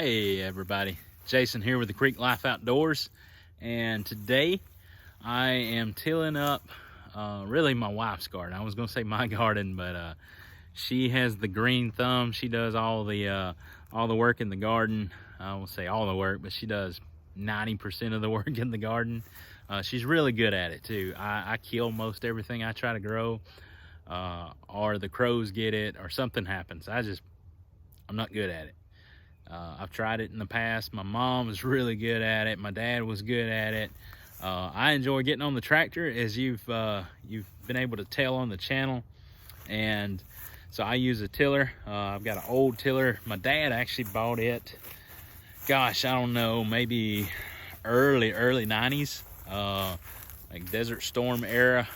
Hey everybody, Jason here with the Creek Life Outdoors, and today I am tilling up really my wife's garden. I was gonna say my garden, but she has the green thumb. She does all the work in the garden. I won't say all the work, but she does 90% of the work in the garden. She's really good at it too. I kill most everything I try to grow, or the crows get it, or something happens. I'm not good at it. I've tried it in the past. My mom was really good at it. My dad was good at it. I enjoy getting on the tractor, as you've been able to tell on the channel. And so I use a tiller. I've got an old tiller. My dad actually bought it, gosh, I don't know, maybe early 90s, like Desert Storm era.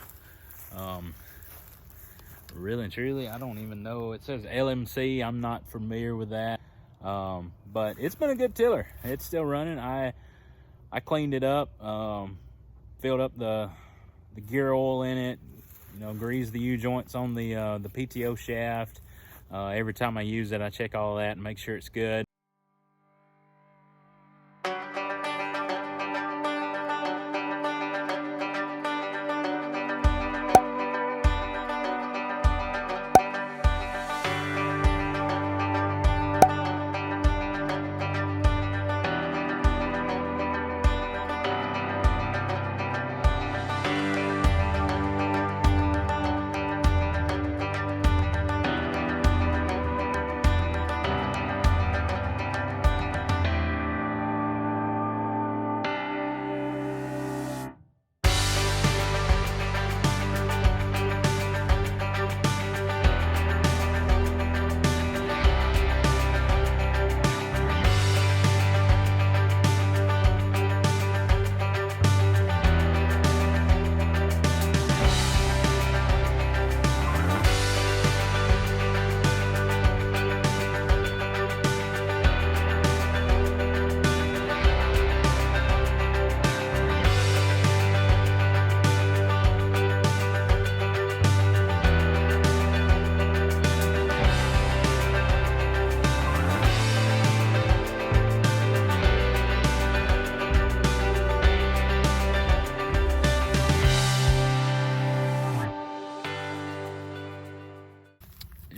Really and truly, I don't even know. It says LMC. I'm not familiar with that. But it's been a good tiller. It's still running. I cleaned it up, filled up the gear oil in it, greased the U-joints on the PTO shaft. Every time I use it, I check all that and make sure it's good.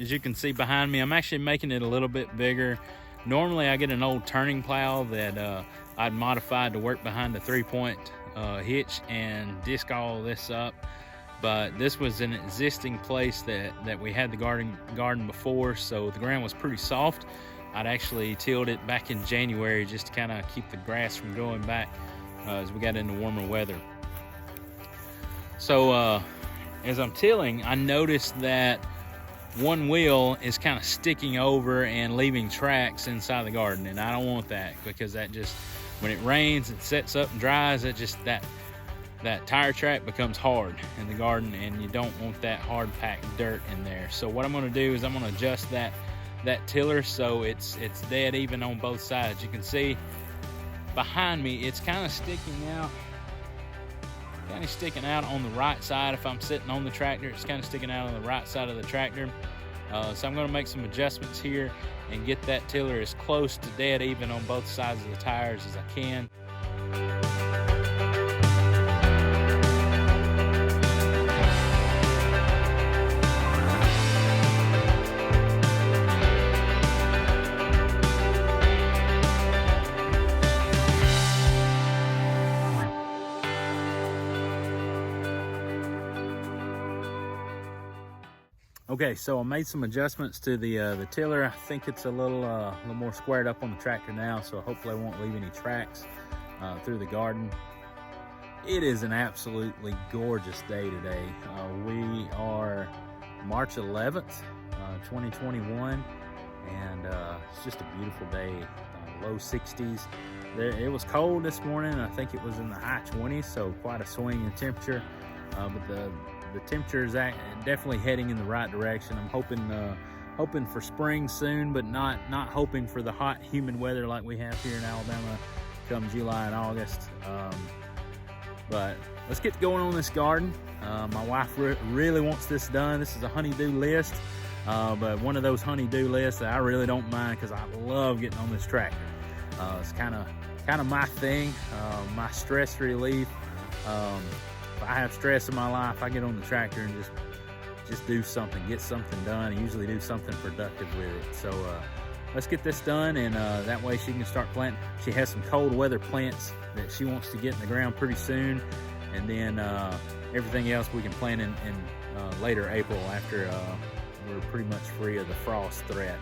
As you can see behind me, I'm actually making it a little bit bigger. Normally I get an old turning plow that I'd modified to work behind the 3-point hitch and disc all this up. But this was an existing place that we had the garden before, so the ground was pretty soft. I'd actually tilled it back in January just to kind of keep the grass from growing back as we got into warmer weather. So as I'm tilling, I noticed that one wheel is kind of sticking over and leaving tracks inside the garden, and I don't want that, because that just, when it rains, it sets up and dries, that tire track becomes hard in the garden, and you don't want that hard packed dirt in there. So what I'm going to do is I'm going to adjust that tiller so it's dead even on both sides. You can see behind me it's kind of sticking out. Sticking out on the right side. If I'm sitting on the tractor, it's kind of sticking out on the right side of the tractor. So I'm going to make some adjustments here and get that tiller as close to dead even on both sides of the tires as I can. Okay, so I made some adjustments to the tiller. I think it's a little more squared up on the tractor now, so hopefully I won't leave any tracks through the garden. It is an absolutely gorgeous day today. We are March 11th, 2021, and it's just a beautiful day. Low 60s. It was cold this morning. I think it was in the high 20s, so quite a swing in temperature. But the temperature is definitely heading in the right direction. I'm hoping for spring soon, but not hoping for the hot, humid weather like we have here in Alabama come July and August. But let's get going on this garden. My wife really wants this done. This is a honey-do list, but one of those honey-do lists that I really don't mind, because I love getting on this tractor. It's kind of my thing, my stress relief. If I have stress in my life, I get on the tractor and just do something, get something done, and usually do something productive with it. So let's get this done, and that way she can start planting. She has some cold weather plants that she wants to get in the ground pretty soon, and then everything else we can plant in later April after we're pretty much free of the frost threat.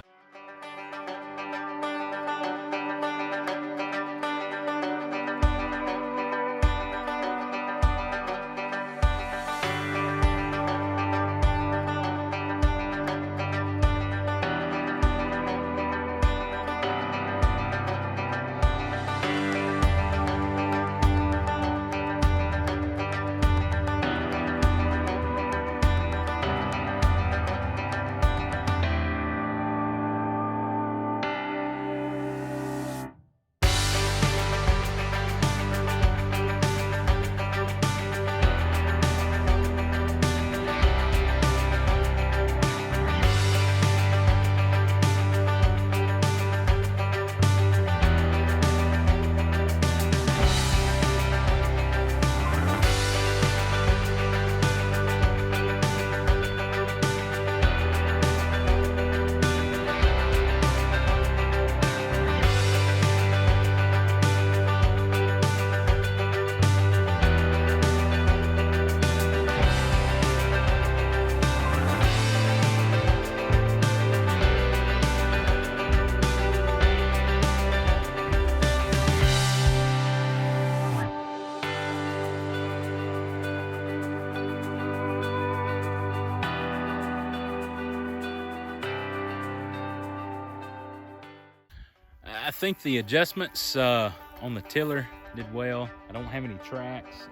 I think the adjustments on the tiller did well. I don't have any tracks.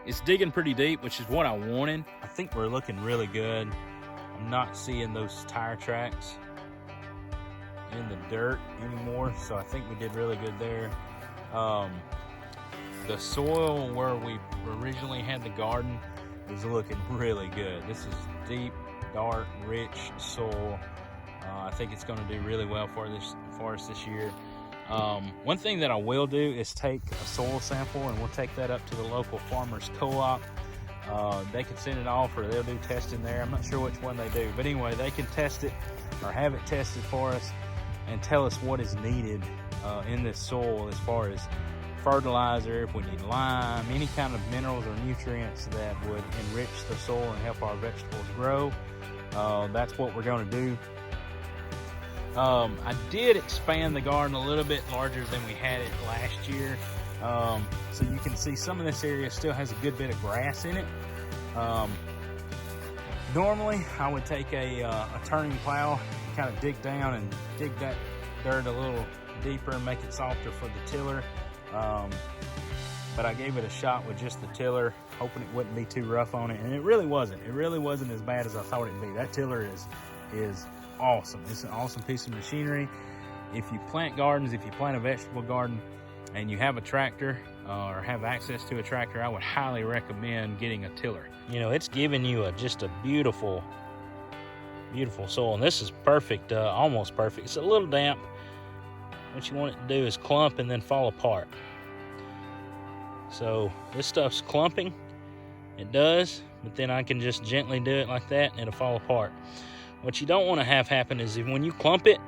It's digging pretty deep, which is what I wanted. I think we're looking really good. I'm not seeing those tire tracks in the dirt anymore, so I think we did really good there. The soil where we originally had the garden is looking really good. This is deep, dark, rich soil. I think it's going to do really well for us this year. One thing that I will do is take a soil sample, and we'll take that up to the local farmers co-op. They can send it off, or they'll do testing there. I'm not sure which one they do, but anyway, they can test it or have it tested for us and tell us what is needed in this soil as far as fertilizer, if we need lime, any kind of minerals or nutrients that would enrich the soil and help our vegetables grow. That's what we're going to do. I did expand the garden a little bit larger than we had it last year. So you can see some of this area still has a good bit of grass in it. Normally I would take a turning plow, kind of dig down and dig that dirt a little deeper and make it softer for the tiller. But I gave it a shot with just the tiller, hoping it wouldn't be too rough on it, and it really wasn't. It really wasn't as bad as I thought it'd be. That tiller is awesome. It's an awesome piece of machinery. If you plant gardens, if you plant a vegetable garden and you have a tractor or have access to a tractor, I would highly recommend getting a tiller. You know, it's giving you just a beautiful soil, and this is perfect, almost perfect. It's a little damp. What you want it to do is clump and then fall apart. So this stuff's clumping, it does, but then I can just gently do it like that and it'll fall apart. What you don't want to have happen is when you clump it,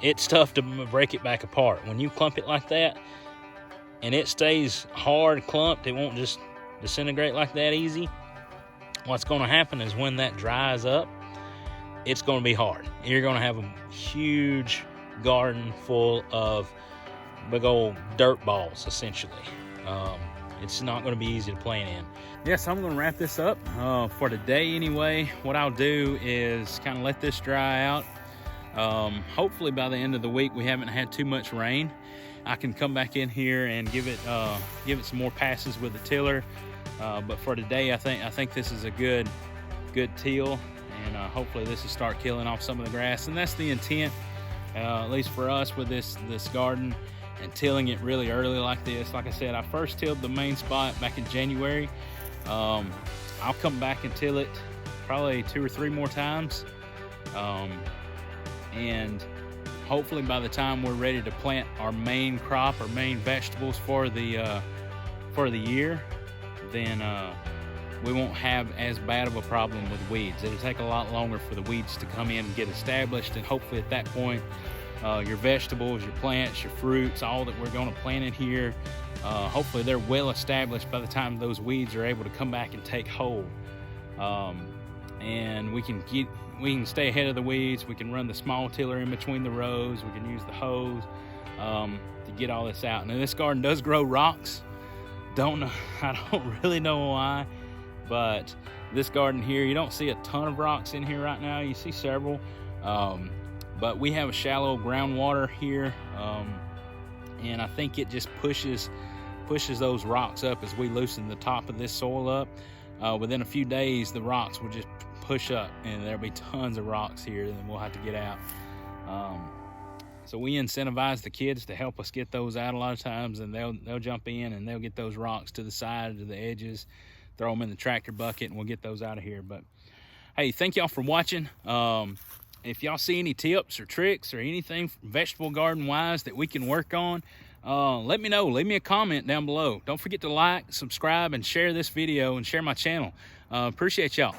it's tough to break it back apart. When you clump it like that and it stays hard clumped, it won't just disintegrate like that easy. What's going to happen is when that dries up, it's going to be hard. You're going to have a huge garden full of big old dirt balls, essentially. It's not going to be easy to plant in. Yes, I'm going to wrap this up for today anyway. What I'll do is kind of let this dry out. Hopefully by the end of the week we haven't had too much rain. I can come back in here and give it some more passes with the tiller. But for today, I think this is a good till, and hopefully this will start killing off some of the grass. And that's the intent, at least for us with this garden. And tilling it really early like this. Like I said, I first tilled the main spot back in January. I'll come back and till it probably 2 or 3 more times. And hopefully by the time we're ready to plant our main crop, our main vegetables for the year, then we won't have as bad of a problem with weeds. It'll take a lot longer for the weeds to come in and get established, and hopefully at that point, your vegetables, your plants, your fruits, all that we're going to plant in here, hopefully they're well established by the time those weeds are able to come back and take hold. And we can stay ahead of the weeds. We can run the small tiller in between the rows. We can use the hose to get all this out. Now this garden does grow rocks. I don't really know why, but this garden here, you don't see a ton of rocks in here right now. You see several, but we have a shallow groundwater here, and I think it just pushes those rocks up as we loosen the top of this soil up. Within a few days, the rocks will just push up, and there'll be tons of rocks here that we'll have to get out. So we incentivize the kids to help us get those out a lot of times, and they'll jump in and they'll get those rocks to the side, to the edges, throw them in the tractor bucket, and we'll get those out of here. But hey, thank y'all for watching. If y'all see any tips or tricks or anything vegetable garden wise that we can work on, let me know. Leave me a comment down below. Don't forget to like, subscribe, and share this video, and share my channel. Appreciate y'all.